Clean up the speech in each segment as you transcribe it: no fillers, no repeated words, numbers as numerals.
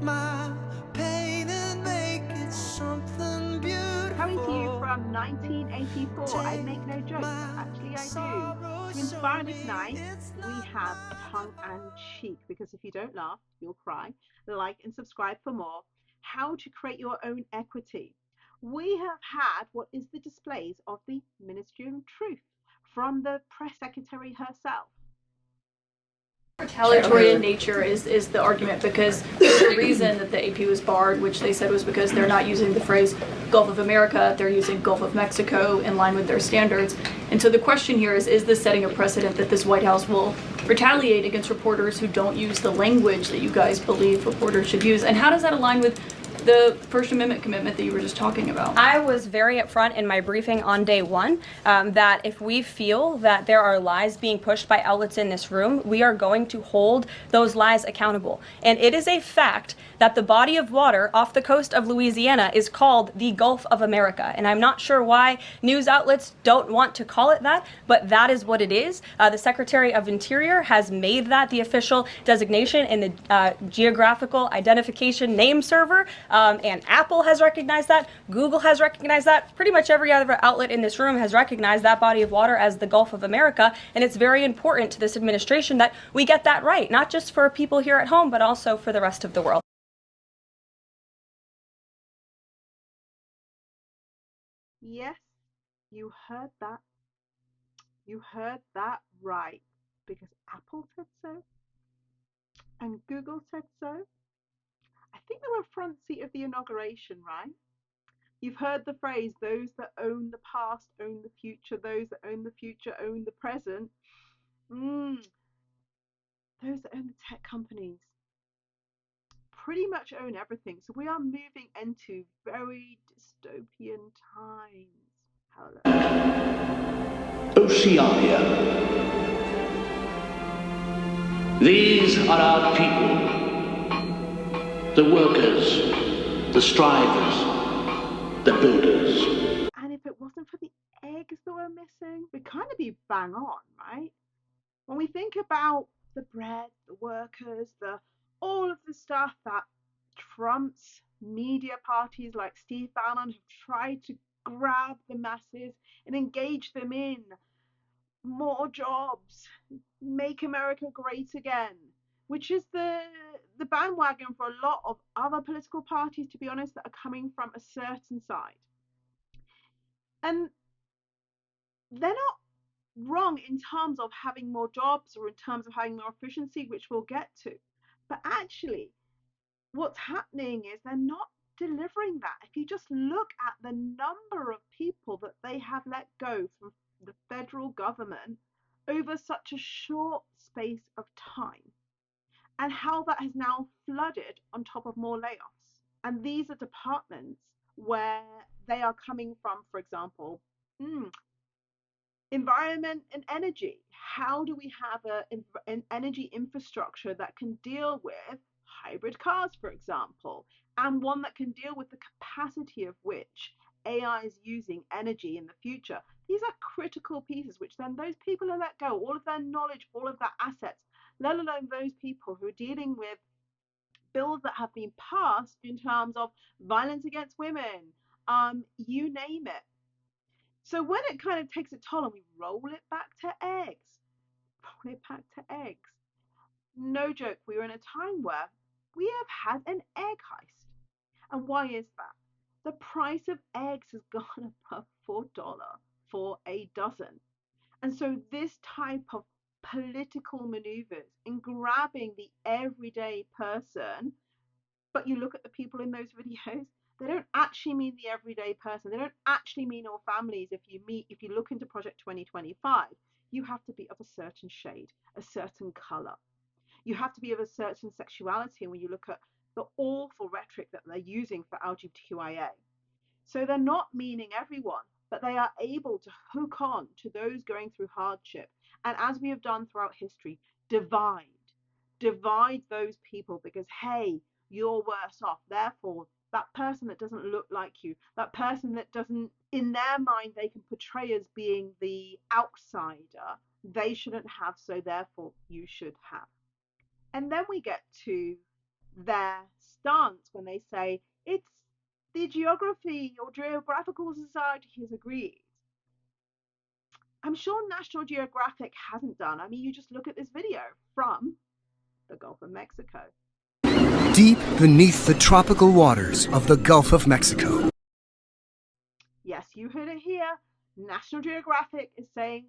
my pain and make it something beautiful. Coming to you from 1984. I make no jokes, but actually I do. To inspire me tonight, we have Tongue and Cheek, because if you don't laugh, you'll cry. Like and subscribe for more. How to create your own equity. We have had what is the displays of the Ministry of Truth from the press secretary herself. Retaliatory in nature is the argument, because the reason that the AP was barred, which they said was because they're not using the phrase Gulf of America, they're using Gulf of Mexico in line with their standards. And so the question here is this setting a precedent that this White House will retaliate against reporters who don't use the language that you guys believe reporters should use? And how does that align with the First Amendment commitment that you were just talking about? I was very upfront in my briefing on day one that if we feel that there are lies being pushed by outlets in this room, we are going to hold those lies accountable. And it is a fact that the body of water off the coast of Louisiana is called the Gulf of America. And I'm not sure why news outlets don't want to call it that, but that is what it is. The Secretary of Interior has made that the official designation in the Geographical Identification Name Server. And Apple has recognized that, Google has recognized that, pretty much every other outlet in this room has recognized that body of water as the Gulf of America, and it's very important to this administration that we get that right, not just for people here at home, but also for the rest of the world. Yes, you heard that. You heard that right, because Apple said so, and Google said so. I think they were front seat of the inauguration, right? You've heard the phrase, those that own the past own the future, those that own the future own the present. Those that own the tech companies pretty much own everything. So we are moving into very dystopian times. Hello. Oceania. These are our people. The workers, the strivers, the builders. And if it wasn't for the eggs that were missing, we'd kind of be bang on, right? When we think about the bread, the workers, all of the stuff that Trump's media parties like Steve Bannon have tried to grab the masses and engage them in more jobs, make America great again, which is the bandwagon for a lot of other political parties, to be honest, that are coming from a certain side. And they're not wrong in terms of having more jobs or in terms of having more efficiency, which we'll get to. But actually, what's happening is they're not delivering that. If you just look at the number of people that they have let go from the federal government over such a short space of time, and how that has now flooded on top of more layoffs. And these are departments where they are coming from, for example, environment and energy. How do we have an energy infrastructure that can deal with hybrid cars, for example, and one that can deal with the capacity of which AI is using energy in the future? These are critical pieces, which then those people are let go, all of their knowledge, all of their assets, let alone those people who are dealing with bills that have been passed in terms of violence against women, you name it. So when it kind of takes a toll and we roll it back to eggs, no joke, we were in a time where we have had an egg heist. And why is that? The price of eggs has gone above $4 for a dozen. And so this type of political maneuvers in grabbing the everyday person, but you look at the people in those videos, they don't actually mean the everyday person. They don't actually mean all families. If you look into Project 2025, you have to be of a certain shade, a certain color. You have to be of a certain sexuality when you look at the awful rhetoric that they're using for LGBTQIA. So they're not meaning everyone, but they are able to hook on to those going through hardship. And as we have done throughout history, divide those people, because, hey, you're worse off. Therefore, that person that doesn't look like you, that person that doesn't, in their mind, they can portray as being the outsider, they shouldn't have, so therefore you should have. And then we get to their stance when they say it's the geography or geographical society has agreed. I'm sure National Geographic hasn't done. I mean, you just look at this video from the Gulf of Mexico. Deep beneath the tropical waters of the Gulf of Mexico. Yes, you heard it here. National Geographic is saying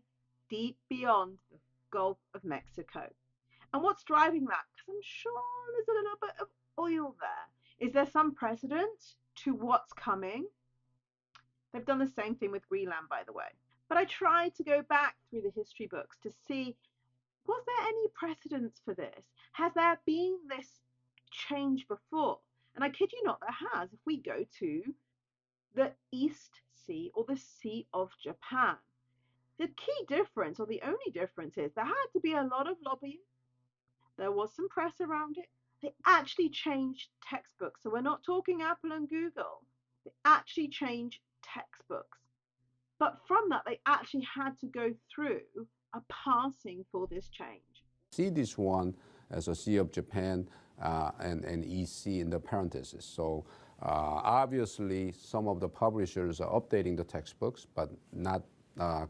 deep beyond the Gulf of Mexico. And what's driving that? Because I'm sure there's a little bit of oil there. Is there some precedent to what's coming? They've done the same thing with Greenland, by the way. But I tried to go back through the history books to see, was there any precedence for this? Has there been this change before? And I kid you not, there has. If we go to the East Sea or the Sea of Japan, the key difference, or the only difference, is there had to be a lot of lobbying. There was some press around it. They actually changed textbooks. So we're not talking Apple and Google. They actually changed textbooks. But from that, they actually had to go through a passing for this change. See this one as a Sea of Japan and EC in the parentheses. So obviously, some of the publishers are updating the textbooks, but not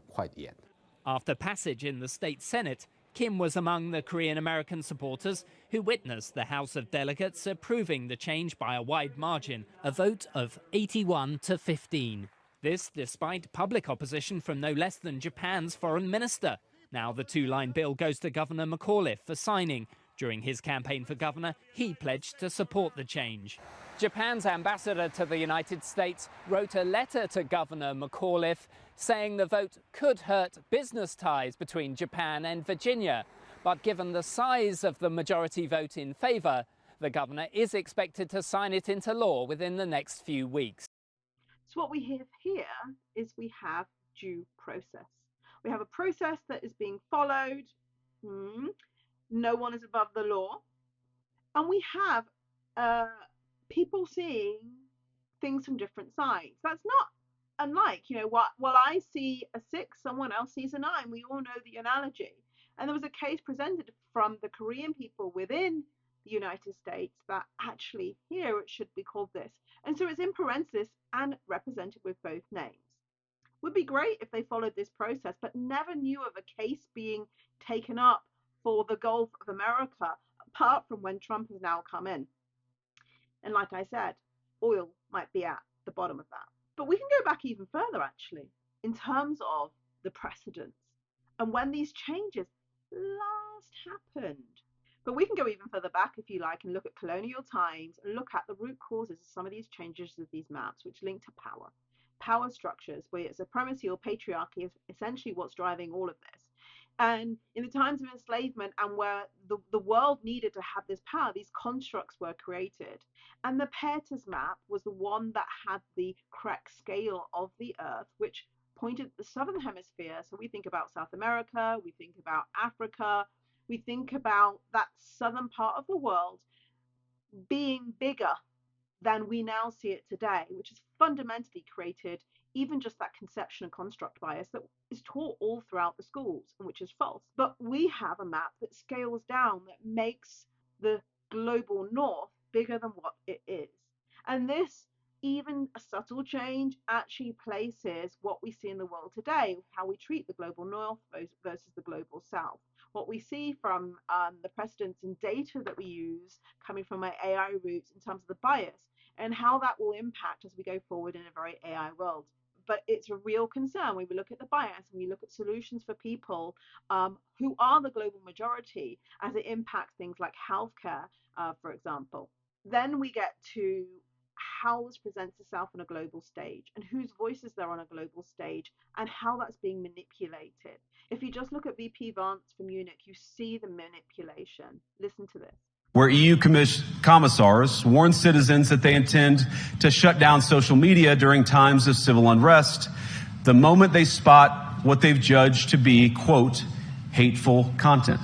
quite yet. After passage in the state Senate, Kim was among the Korean-American supporters who witnessed the House of Delegates approving the change by a wide margin, a vote of 81-15. This despite public opposition from no less than Japan's foreign minister. Now the two-line bill goes to Governor McAuliffe for signing. During his campaign for governor, he pledged to support the change. Japan's ambassador to the United States wrote a letter to Governor McAuliffe saying the vote could hurt business ties between Japan and Virginia. But given the size of the majority vote in favor, the governor is expected to sign it into law within the next few weeks. So what we have here is we have due process. We have a process that is being followed. No one is above the law. And we have people seeing things from different sides. That's not unlike, while I see a 6, someone else sees a 9. We all know the analogy. And there was a case presented from the Korean people within the United States that actually here it should be called this. And so it's in parenthesis and represented with both names. Would be great if they followed this process, but never knew of a case being taken up for the Gulf of America, apart from when Trump has now come in. And like I said, oil might be at the bottom of that. But we can go back even further, actually, in terms of the precedents and when these changes last happened. But we can go even further back, if you like, and look at colonial times and look at the root causes of some of these changes of these maps, which link to power. Power structures, where supremacy or patriarchy is essentially what's driving all of this. And in the times of enslavement and where the world needed to have this power, these constructs were created. And the Perthes map was the one that had the correct scale of the Earth, which pointed at the southern hemisphere. So we think about South America, we think about Africa, we think about that southern part of the world being bigger than we now see it today, which has fundamentally created even just that conception and construct bias that is taught all throughout the schools, and which is false. But we have a map that scales down, that makes the global north bigger than what it is. And this, even a subtle change, actually places what we see in the world today, how we treat the global north versus the global south. What we see from the precedents and data that we use coming from my AI roots in terms of the bias and how that will impact as we go forward in a very AI world. But it's a real concern when we look at the bias and we look at solutions for people who are the global majority as it impacts things like healthcare, for example. Then we get to how this presents itself on a global stage and whose voices there on a global stage and how that's being manipulated. If you just look at VP Vance from Munich, you see the manipulation. Listen to this. Where EU commissars warn citizens that they intend to shut down social media during times of civil unrest, the moment they spot what they've judged to be, quote, hateful content.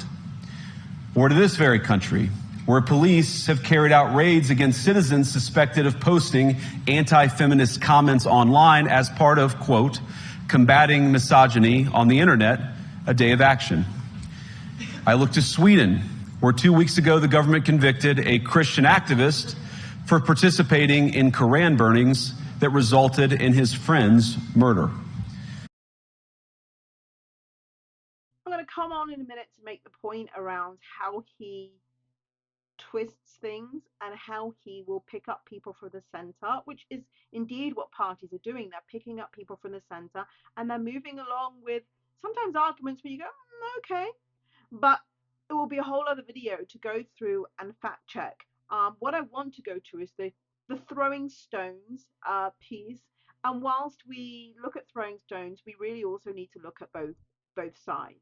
Or to this very country, where police have carried out raids against citizens suspected of posting anti-feminist comments online as part of, quote, combating misogyny on the internet, a day of action. I look to Sweden, where 2 weeks ago the government convicted a Christian activist for participating in Koran burnings that resulted in his friend's murder. I'm going to come on in a minute to make the point around how he twists things and how he will pick up people from the center, which is indeed what parties are doing. They're picking up people from the center and they're moving along with sometimes arguments where you go, okay, but it will be a whole other video to go through and fact check. What I want to go to is the throwing stones piece. And whilst we look at throwing stones, we really also need to look at both sides.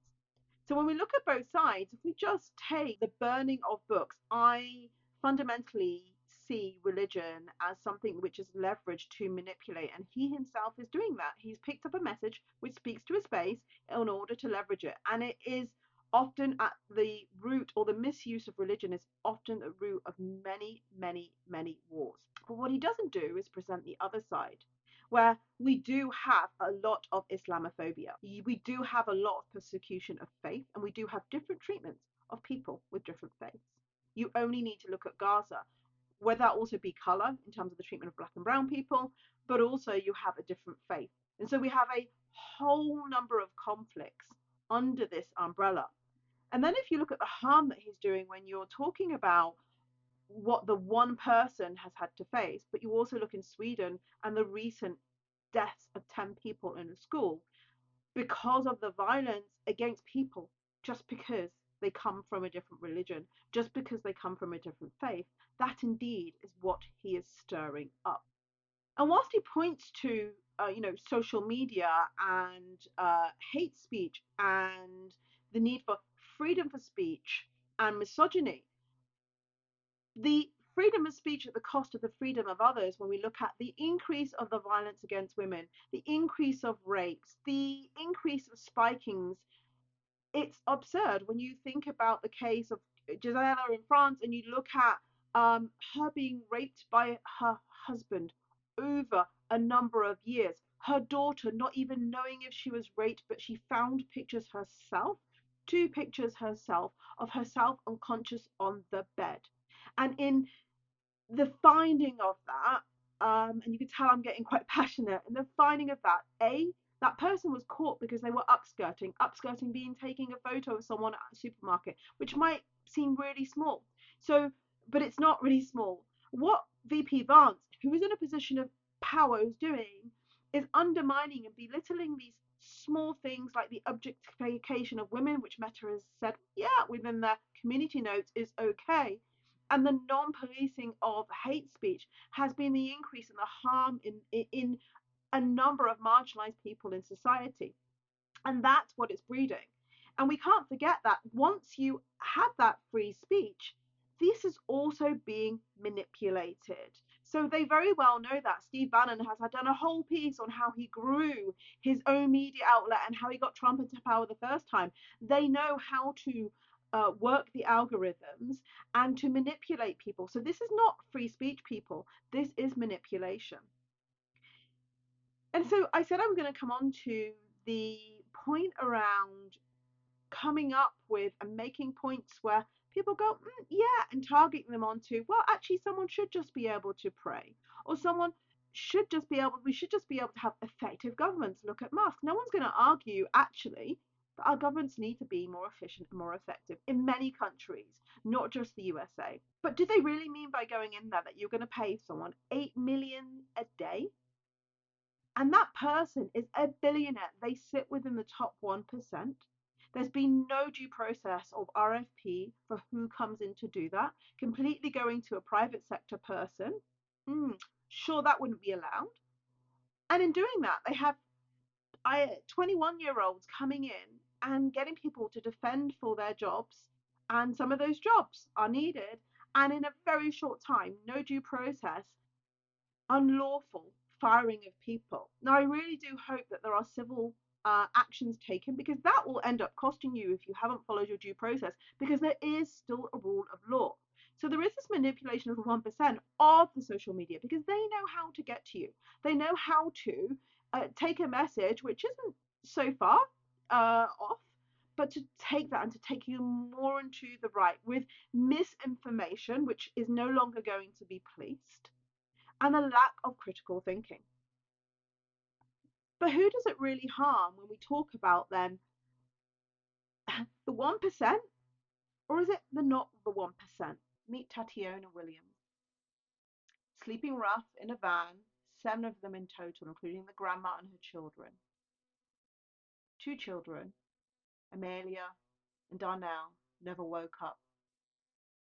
So when we look at both sides, if we just take the burning of books, I fundamentally see religion as something which is leveraged to manipulate, and he himself is doing that. He's picked up a message which speaks to his base in order to leverage it, and it is often at the root, or the misuse of religion is often the root of many, many, many wars. But what he doesn't do is present the other side, where we do have a lot of Islamophobia. We do have a lot of persecution of faith, and we do have different treatments of people with different faiths. You only need to look at Gaza, where that also be color in terms of the treatment of black and brown people, but also you have a different faith. And so we have a whole number of conflicts under this umbrella. And then if you look at the harm that he's doing when you're talking about what the one person has had to face, but you also look in Sweden and the recent deaths of 10 people in a school because of the violence against people just because they come from a different religion, just because they come from a different faith. That indeed is what he is stirring up. And whilst he points to social media and hate speech and the need for freedom for speech and misogyny, the freedom of speech at the cost of the freedom of others, when we look at the increase of the violence against women, the increase of rapes, the increase of spikings, it's absurd when you think about the case of Gisela in France and you look at her being raped by her husband over a number of years. Her daughter not even knowing if she was raped, but she found pictures herself, 2 pictures herself of herself unconscious on the bed. And in the finding of that, and you can tell I'm getting quite passionate, in the finding of that, that person was caught because they were upskirting being taking a photo of someone at a supermarket, which might seem really small. So, but it's not really small. What VP Vance, who is in a position of power, is doing is undermining and belittling these small things like the objectification of women, which Meta has said, within their community notes is okay. And the non-policing of hate speech has been the increase in the harm in a number of marginalized people in society. And that's what it's breeding. And we can't forget that once you have that free speech, this is also being manipulated. So they very well know that. Steve Bannon has done a whole piece on how he grew his own media outlet and how he got Trump into power the first time. They know how to work the algorithms and to manipulate people. So this is not free speech, people. This is manipulation. And so I said I was going to come on to the point around coming up with and making points where people go, and targeting them onto, well, actually someone should just be able to pray, or we should just be able to have effective governments. Look at masks. No one's going to argue actually that our governments need to be more efficient and more effective in many countries, not just the USA. But do they really mean by going in there that you're going to pay someone $8 million a day? And that person is a billionaire. They sit within the top 1%. There's been no due process of RFP for who comes in to do that. Completely going to a private sector person. Sure, that wouldn't be allowed. And in doing that, they have 21-year-olds coming in and getting people to defend for their jobs. And some of those jobs are needed. And in a very short time, no due process, unlawful firing of people. Now, I really do hope that there are civil actions taken, because that will end up costing you if you haven't followed your due process, because there is still a rule of law. So there is this manipulation of the 1% of the social media, because they know how to get to you. They know how to take a message which isn't so far off, but to take that and to take you more into the right with misinformation, which is no longer going to be policed, and a lack of critical thinking. But who does it really harm when we talk about then the 1%, or is it the not the 1%? Meet Tationa Williams. Sleeping rough in a van, 7 of them in total, including the grandma and her children. 2 children, Amelia and Darnell, never woke up.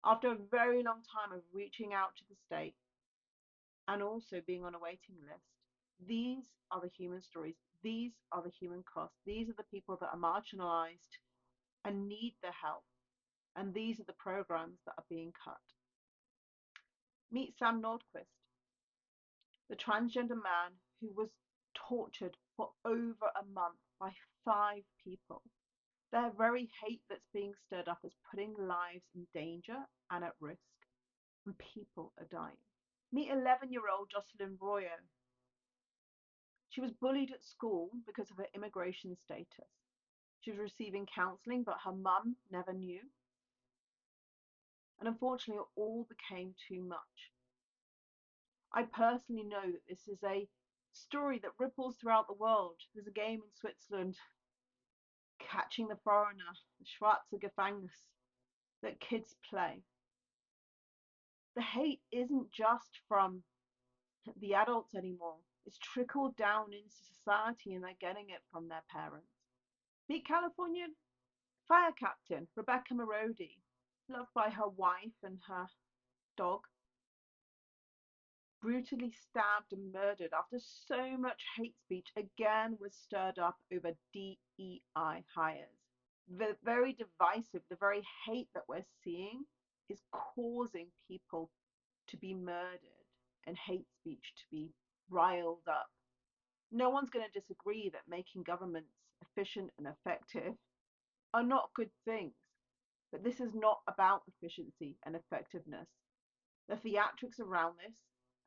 After a very long time of reaching out to the state and also being on a waiting list, these are the human stories. These are the human costs. These are the people that are marginalized and need the help. And these are the programs that are being cut. Meet Sam Nordquist, the transgender man who was tortured for over a month by 5 people. Their very hate that's being stirred up is putting lives in danger and at risk, and people are dying. Meet 11-year-old Jocelyn Royo. She was bullied at school because of her immigration status. She was receiving counselling, but her mum never knew. And unfortunately, it all became too much. I personally know that this is a story that ripples throughout the world. There's a game in Switzerland, Catching the Foreigner, the Schwarze Gefängnis, that kids play. The hate isn't just from the adults anymore. It's trickled down into society and they're getting it from their parents. Meet Californian fire captain Rebecca Marody, loved by her wife and her dog, brutally stabbed and murdered after so much hate speech again was stirred up over DEI hires. The very divisive, the very hate that we're seeing is causing people to be murdered and hate speech to be riled up. No one's going to disagree that making governments efficient and effective are not good things, but this is not about efficiency and effectiveness. The theatrics around this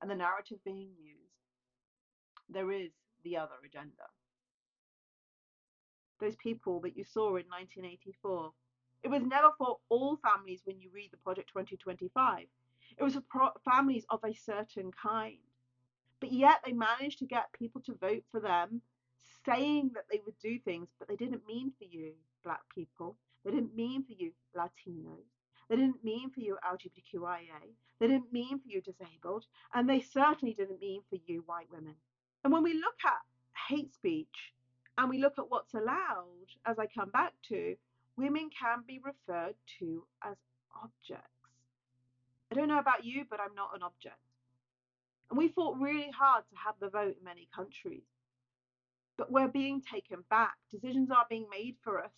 and the narrative being used, there is the other agenda. Those people that you saw in 1984, it was never for all families when you read the Project 2025. It was for families of a certain kind. But yet they managed to get people to vote for them, saying that they would do things, but they didn't mean for you, Black people. They didn't mean for you, Latinos. They didn't mean for you, LGBTQIA. They didn't mean for you, disabled. And they certainly didn't mean for you, white women. And when we look at hate speech and we look at what's allowed, as I come back to, women can be referred to as objects. I don't know about you, but I'm not an object. And we fought really hard to have the vote in many countries. But we're being taken back. Decisions are being made for us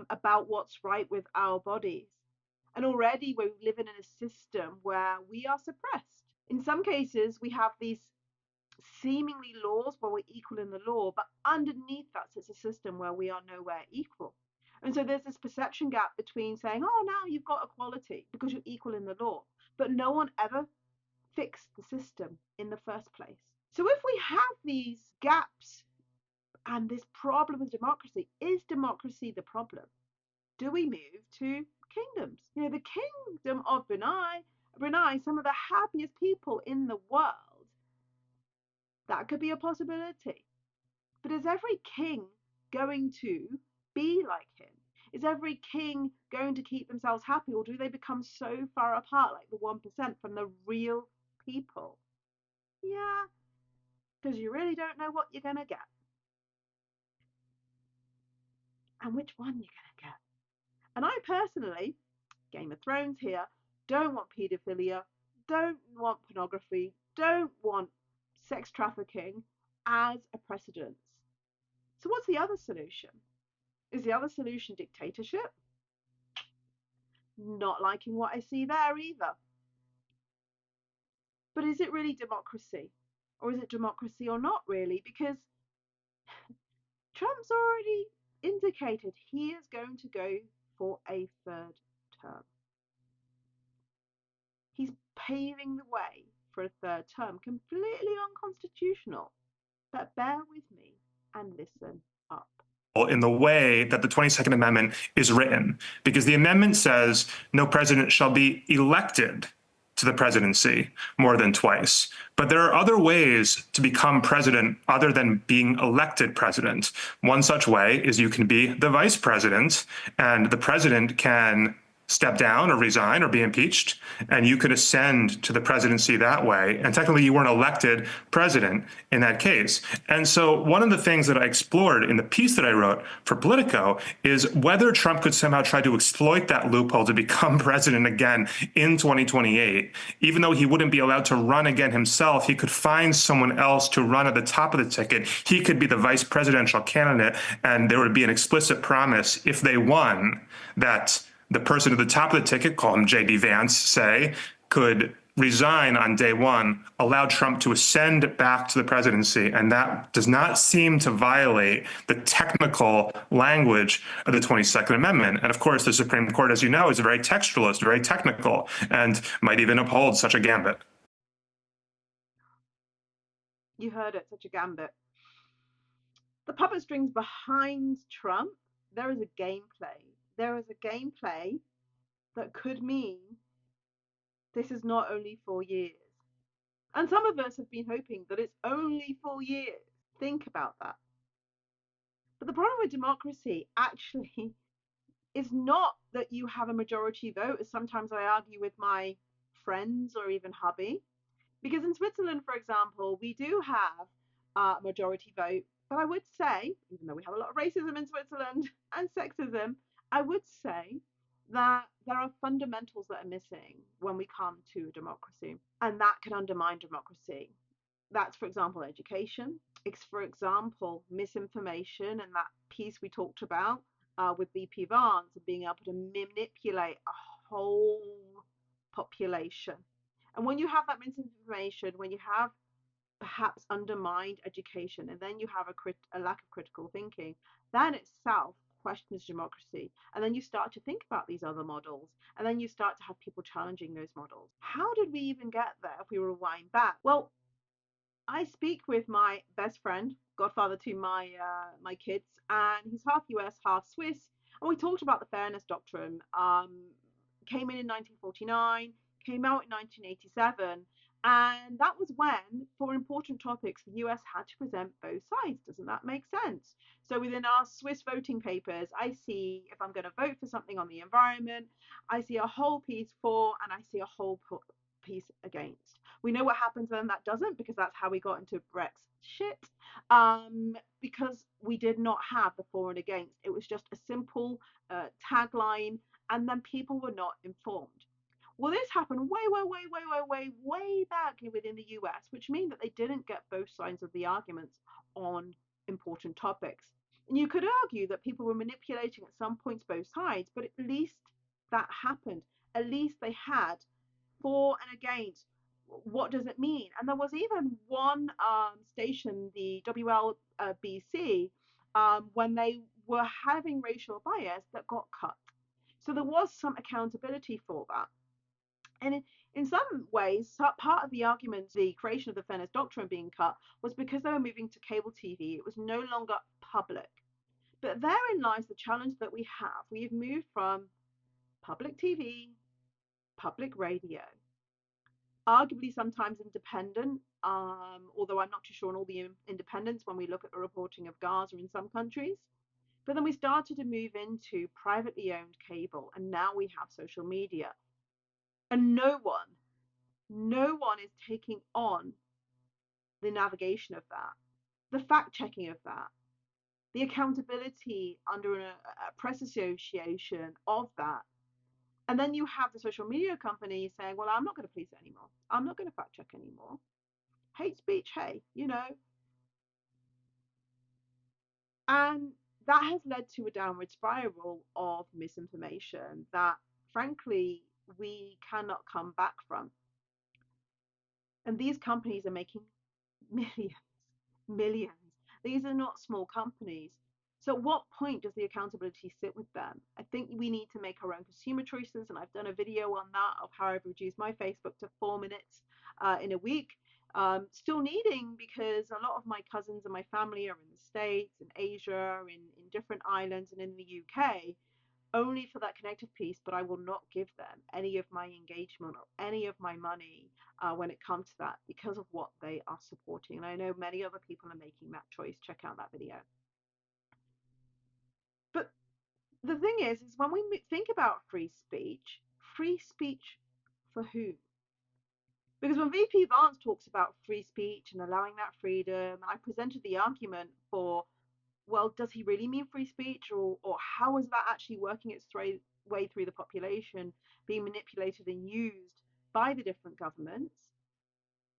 about what's right with our bodies. And already we're living in a system where we are suppressed. In some cases, we have these seemingly laws where we're equal in the law, but underneath that sits a system where we are nowhere equal. And so there's this perception gap between saying, oh, now you've got equality because you're equal in the law, but no one ever fixed the system in the first place. So if we have these gaps and this problem with democracy, is democracy the problem? Do we move to kingdoms? You know, the kingdom of Brunei, some of the happiest people in the world. That could be a possibility. But is every king going to be like him? Is every king going to keep themselves happy, or do they become so far apart, like the 1%, from the real people? Yeah, because you really don't know what you're going to get. And which one you're going to get. And I personally, Game of Thrones here, don't want paedophilia, don't want pornography, don't want sex trafficking as a precedence. So what's the other solution? Is the other solution dictatorship? Not liking what I see there either. But is it really democracy? Or is it democracy or not really? Because Trump's already indicated he is going to go for a 3rd term. He's paving the way for a 3rd term, completely unconstitutional. But bear with me and listen up. in the way that the 22nd Amendment is written, because the amendment says no president shall be elected to the presidency more than twice. But there are other ways to become president other than being elected president. One such way is you can be the vice president, and the president can step down or resign or be impeached, and you could ascend to the presidency that way. And technically you weren't elected president in that case. And so one of the things that I explored in the piece that I wrote for Politico is whether Trump could somehow try to exploit that loophole to become president again in 2028. Even though he wouldn't be allowed to run again himself, he could find someone else to run at the top of the ticket. He could be the vice presidential candidate, and there would be an explicit promise if they won that the person at the top of the ticket, call him J.D. Vance, say, could resign on day one, allow Trump to ascend back to the presidency. And that does not seem to violate the technical language of the 22nd Amendment. And of course, the Supreme Court, as you know, is very textualist, very technical, and might even uphold such a gambit. You heard it, such a gambit. The puppet strings behind Trump, there is a gameplay. There is a gameplay that could mean this is not only 4 years. And some of us have been hoping that it's only 4 years. Think about that. But the problem with democracy actually is not that you have a majority vote, as sometimes I argue with my friends or even hubby. Because in Switzerland, for example, we do have a majority vote. But I would say, even though we have a lot of racism in Switzerland and sexism, I would say that there are fundamentals that are missing when we come to democracy, and that can undermine democracy. That's, for example, education. It's, for example, misinformation, and that piece we talked about with BP Vance, being able to manipulate a whole population. And when you have that misinformation, when you have perhaps undermined education, and then you have a lack of critical thinking, that in itself questions democracy. And then you start to think about these other models, and then you start to have people challenging those models. How did we even get there if we rewind back? Well, I speak with my best friend, godfather to my kids, and he's half US, half Swiss, and we talked about the fairness doctrine. Came in 1949, came out in 1987, and that was when, for important topics, the US had to present both sides. Doesn't that make sense? So within our Swiss voting papers, I see if I'm going to vote for something on the environment, I see a whole piece for, and I see a whole piece against. We know what happens when that doesn't, because that's how we got into Brexit, because we did not have the for and against. It was just a simple tagline, and then people were not informed. Well, this happened way back within the US, which means that they didn't get both sides of the arguments on important topics. And you could argue that people were manipulating at some points both sides, but at least that happened. At least they had for and against. What does it mean? And there was even one station, the WLBC, when they were having racial bias, that got cut. So there was some accountability for that. And in some ways, part of the argument, the creation of the fairness doctrine being cut, was because they were moving to cable TV. It was no longer public. But therein lies the challenge that we have. We've moved from public TV, public radio, arguably sometimes independent, although I'm not too sure on all the independents when we look at the reporting of Gaza in some countries. But then we started to move into privately owned cable, and now we have social media. And no one is taking on the navigation of that, the fact checking of that, the accountability under a press association of that. And then you have the social media companies saying, well, I'm not going to police it anymore. I'm not going to fact check anymore. Hate speech, hey, you know. And that has led to a downward spiral of misinformation that, frankly, we cannot come back from. And these companies are making millions. These are not small companies. So at what point does the accountability sit with them? I think we need to make our own consumer choices, and I've done a video on that, of how I've reduced my Facebook to 4 minutes in a week. Still needing, because a lot of my cousins and my family are in the States, in Asia, in different islands, and in the UK, only for that connective piece, but I will not give them any of my engagement or any of my money when it comes to that, because of what they are supporting. And I know many other people are making that choice. Check out that video. But the thing is when we think about free speech for who? Because when VP Vance talks about free speech and allowing that freedom, I presented the argument for, well, does he really mean free speech, or how is that actually working its way through the population, being manipulated and used by the different governments?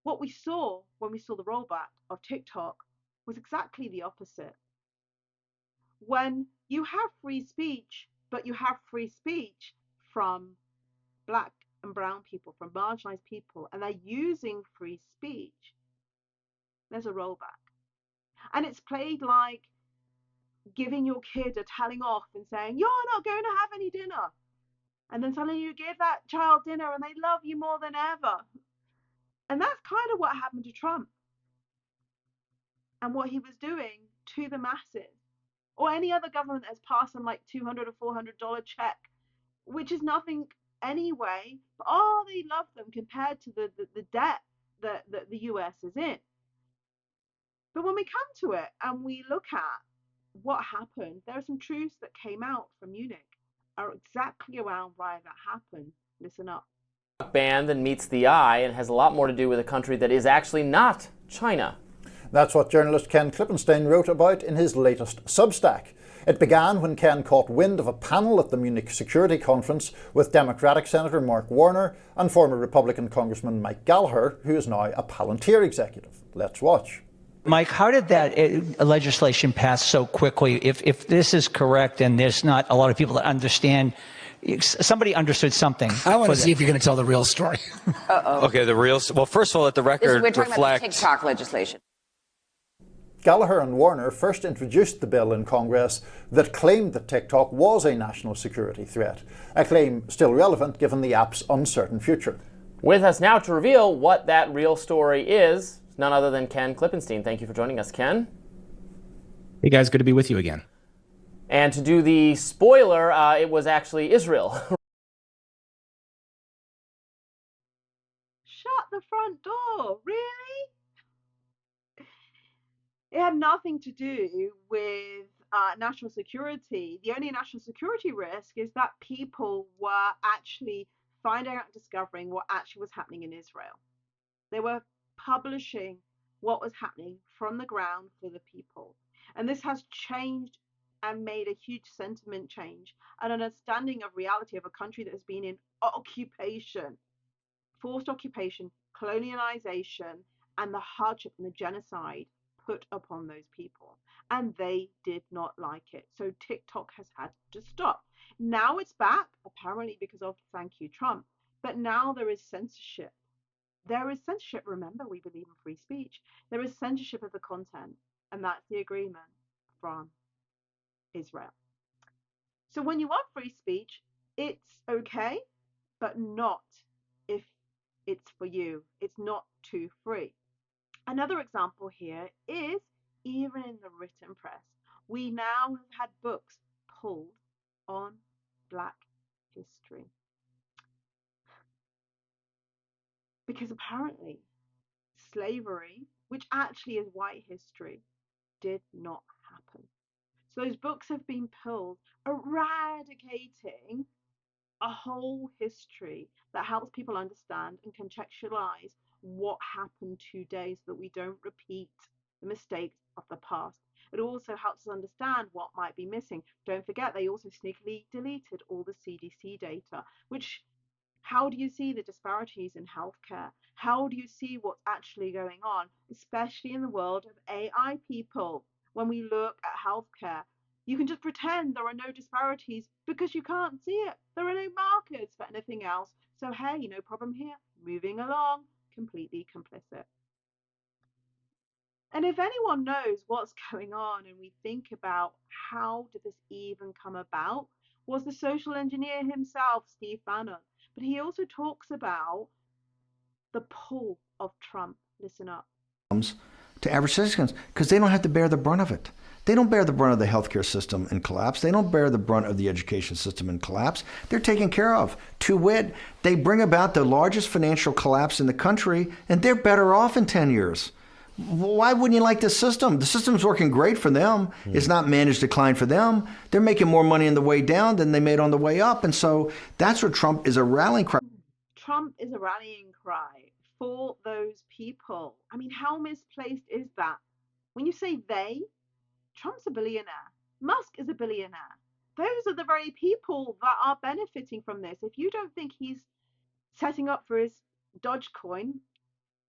What we saw when we saw the rollback of TikTok was exactly the opposite. When you have free speech, but you have free speech from Black and brown people, from marginalized people, and they're using free speech, there's a rollback. And it's played like giving your kid a telling off and saying, you're not going to have any dinner. And then suddenly you give that child dinner and they love you more than ever. And that's kind of what happened to Trump and what he was doing to the masses. Or any other government that's passed them like $200 or $400 check, which is nothing anyway, but they love them compared to the debt that the US is in. But when we come to it and we look at what happened, there are some truths that came out from Munich are exactly around why that happened. Listen up. Ban than meets the eye, and has a lot more to do with a country that is actually not China. That's what journalist Ken Klippenstein wrote about in his latest Substack. It began when Ken caught wind of a panel at the Munich Security Conference with Democratic Senator Mark Warner and former Republican Congressman Mike Gallagher, who is now a Palantir executive. Let's watch. Mike, how did that legislation pass so quickly? If this is correct and there's not a lot of people that understand, somebody understood something. I want to see if you're going to tell the real story. Okay, well, first of all, let the record we're talking reflect. about the TikTok legislation. Gallagher and Warner first introduced the bill in Congress that claimed that TikTok was a national security threat, a claim still relevant given the app's uncertain future. With us now to reveal what that real story is, none other than Ken Klippenstein. Thank you for joining us, Ken. Hey guys, good to be with you again. And to do the spoiler, it was actually Israel. Shut the front door, really? It had nothing to do with national security. The only national security risk is that people were actually finding out and discovering what actually was happening in Israel. They were publishing what was happening from the ground for the people. And this has changed and made a huge sentiment change, an understanding of reality of a country that has been in occupation, forced occupation, colonialization, and the hardship and the genocide put upon those people. And they did not like it. So TikTok has had to stop. Now it's back, apparently because of, thank you, Trump. But now there is censorship. There is censorship. Remember, we believe in free speech. There is censorship of the content, and that's the agreement from Israel. So when you want free speech, it's okay, but not if it's for you. It's not too free. Another example here is even in the written press. We now have had books pulled on Black history. Because apparently slavery, which actually is white history, did not happen. So those books have been pulled, eradicating a whole history that helps people understand and contextualize what happened today so that we don't repeat the mistakes of the past. It also helps us understand what might be missing. Don't forget, they also sneakily deleted all the CDC data, which, how do you see the disparities in healthcare? How do you see what's actually going on, especially in the world of AI people? When we look at healthcare, you can just pretend there are no disparities because you can't see it. There are no markers for anything else. So hey, no problem here. Moving along, completely complicit. And if anyone knows what's going on and we think about how did this even come about, was the social engineer himself, Steve Bannon. But he also talks about the pull of Trump Listen up. To average citizens because they don't have to bear the brunt of it. They don't bear the brunt of the healthcare system in collapse. They don't bear the brunt of the education system in collapse. They're taken care of. To wit, they bring about the largest financial collapse in the country, and they're better off in 10 years. Why wouldn't you like this system? The system's working great for them. It's not managed decline for them. They're making more money on the way down than they made on the way up. And so that's what Trump is a rallying cry. Trump is a rallying cry for those people. I mean, how misplaced is that? When you say they, Trump's a billionaire. Musk is a billionaire. Those are the very people that are benefiting from this. If you don't think he's setting up for his Dogecoin,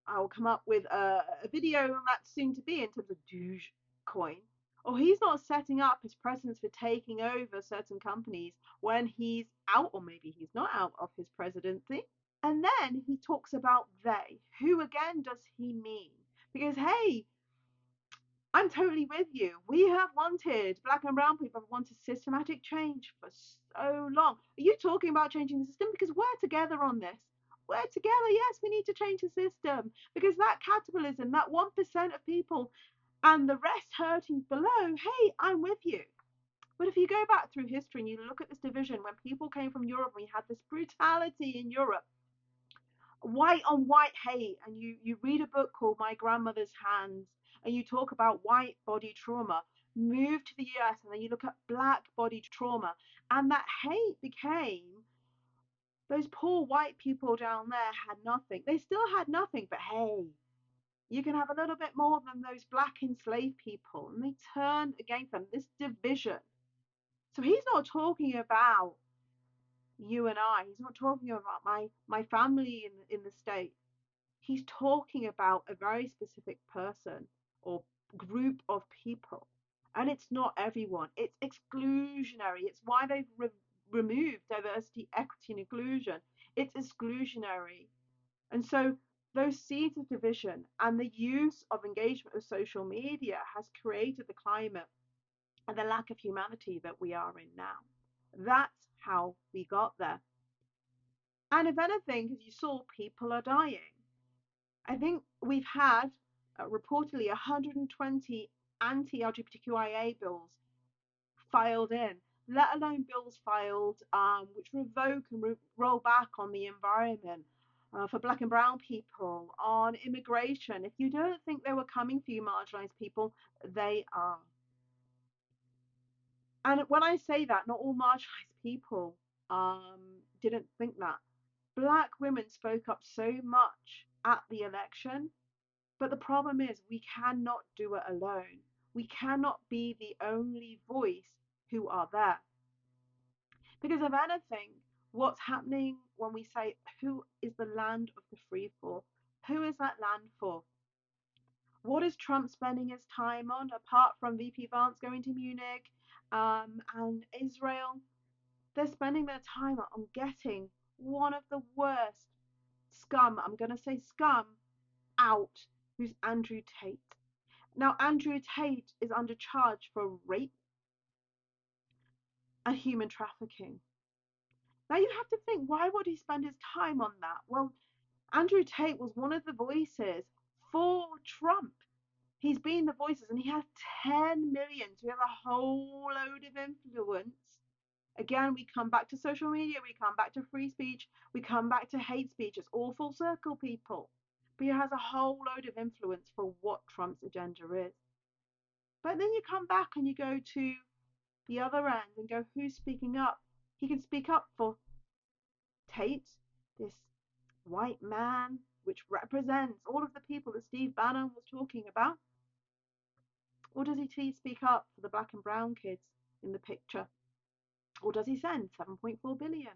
I will come up with a video that's soon to be in terms of Dogecoin, or he's not setting up his presence for taking over certain companies when he's out, or maybe he's not out of his presidency. And then he talks about they. Who again does he mean? Because, hey, I'm totally with you. We have wanted, black and brown people have wanted systematic change for so long. Are you talking about changing the system? Because we're together on this. We're together. Yes, we need to change the system. Because that capitalism, that 1% of people and the rest hurting below, hey, I'm with you. But if you go back through history and you look at this division, when people came from Europe, we had this brutality in Europe. White on white hate, and you read a book called My Grandmother's Hands, and you talk about white body trauma, move to the US, and then you look at black body trauma, and that hate became those poor white people down there had nothing. They still had nothing, but hey, you can have a little bit more than those black enslaved people, and they turned against them, this division. So he's not talking about you and I. He's not talking about my family in the States. He's talking about a very specific person or group of people. And it's not everyone. It's exclusionary. It's why they've removed diversity, equity, and inclusion. It's exclusionary. And so those seeds of division and the use of engagement of social media has created the climate and the lack of humanity that we are in now. That's how we got there. And if anything, as you saw, people are dying. I think we've had reportedly 120 anti-LGBTQIA bills filed in, let alone bills filed which revoke and roll back on the environment for black and brown people, on immigration. If you don't think they were coming for you marginalized people, they are. And when I say that, not all marginalized people didn't think that. Black women spoke up so much at the election, but the problem is we cannot do it alone. We cannot be the only voice who are there. Because if anything, what's happening when we say, who is the land of the free for? Who is that land for? What is Trump spending his time on, apart from VP Vance going to Munich and Israel? They're spending their time on getting one of the worst scum, I'm going to say scum, out, who's Andrew Tate. Now, Andrew Tate is under charge for rape and human trafficking. Now, you have to think, why would he spend his time on that? Well, Andrew Tate was one of the voices for Trump. He's been the voices, and he has 10 million. So we have a whole load of influence. Again, we come back to social media, we come back to free speech, we come back to hate speech. It's all full circle, people. But he has a whole load of influence for what Trump's agenda is. But then you come back and you go to the other end and go, who's speaking up? He can speak up for Tate, this white man, which represents all of the people that Steve Bannon was talking about. Or does he speak up for the black and brown kids in the picture? Or does he send 7.4 billion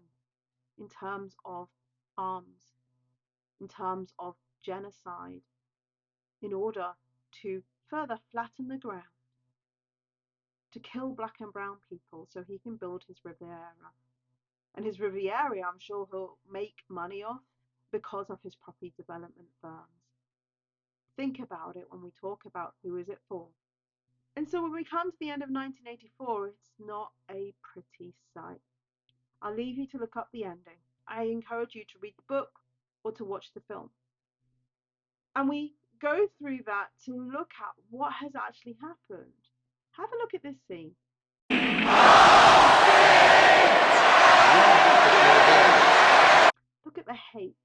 in terms of arms, in terms of genocide, in order to further flatten the ground, to kill black and brown people so he can build his Riviera? And his Riviera, I'm sure he'll make money off because of his property development firms. Think about it when we talk about who is it for. And so when we come to the end of 1984, it's not a pretty sight. I'll leave you to look up the ending. I encourage you to read the book or to watch the film. And we go through that to look at what has actually happened. Have a look at this scene. Look at the hate.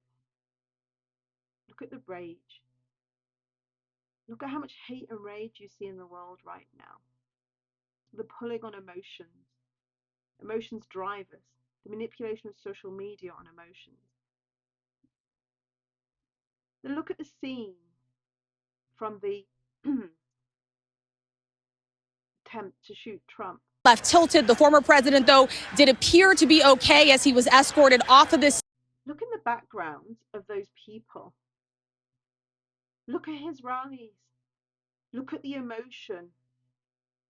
Look at the rage. Look at how much hate and rage you see in the world right now. The pulling on emotions. Emotions drive us. The manipulation of social media on emotions. Then look at the scene from the attempt to shoot Trump. Left tilted. The former president, though, did appear to be okay as he was escorted off of this. Look in the backgrounds of those people. Look at his rallies. Look at the emotion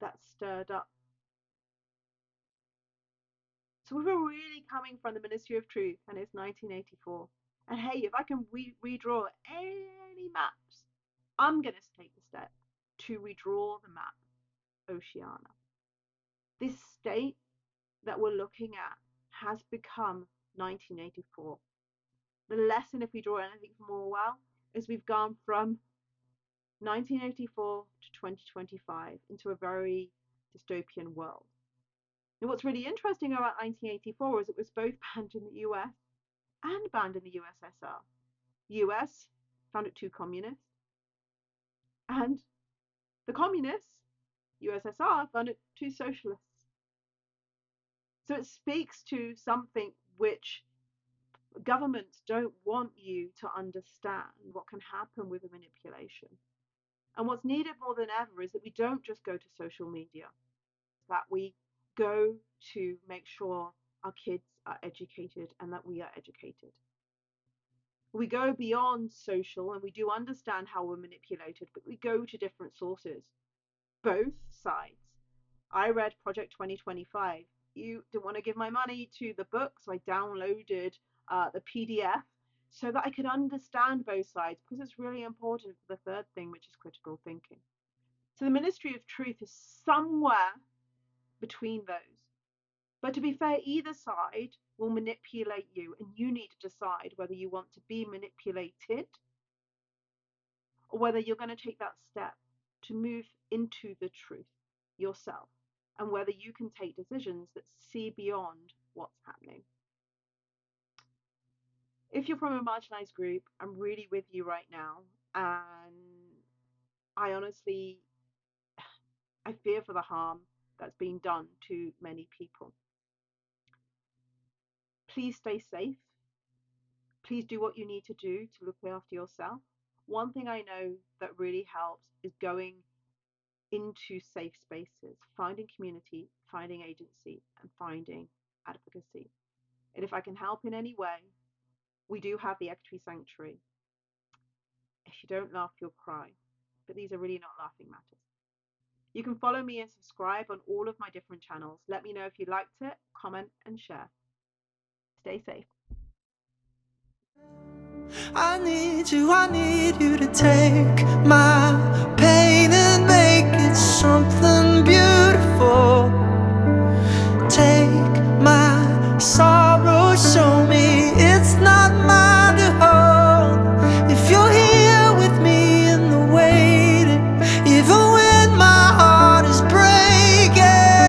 that's stirred up. So we were really coming from the Ministry of Truth, and it's 1984. And hey, if I can redraw any maps, I'm going to take the step to redraw the map, Oceania. This state that we're looking at has become 1984. The lesson, if we draw anything from Orwell, is we've gone from 1984 to 2025 into a very dystopian world. And what's really interesting about 1984 is it was both banned in the US and banned in the USSR. US found it too communist, and the communists, USSR, found it too socialist. So it speaks to something which governments don't want you to understand, what can happen with the manipulation. And what's needed more than ever is that we don't just go to social media, that we go to make sure our kids are educated and that we are educated. We go beyond social and we do understand how we're manipulated, but we go to different sources, both sides. I read Project 2025. You didn't want to give my money to the book, so I downloaded the PDF so that I could understand both sides, because it's really important for the third thing, which is critical thinking. So the Ministry of Truth is somewhere between those. But to be fair, either side will manipulate you, and you need to decide whether you want to be manipulated or whether you're going to take that step to move into the truth yourself, and whether you can take decisions that see beyond what's happening. If you're from a marginalized group, I'm really with you right now, and I honestly, I fear for the harm that's being done to many people. Please stay safe. Please do what you need to do to look after yourself. One thing I know that really helps is going into safe spaces, finding community, finding agency, and finding advocacy. And if I can help in any way, we do have the Equity Sanctuary. If you don't laugh, you'll cry. But these are really not laughing matters. You can follow me and subscribe on all of my different channels. Let me know if you liked it, comment, and share. Stay safe. I need you to take my pain.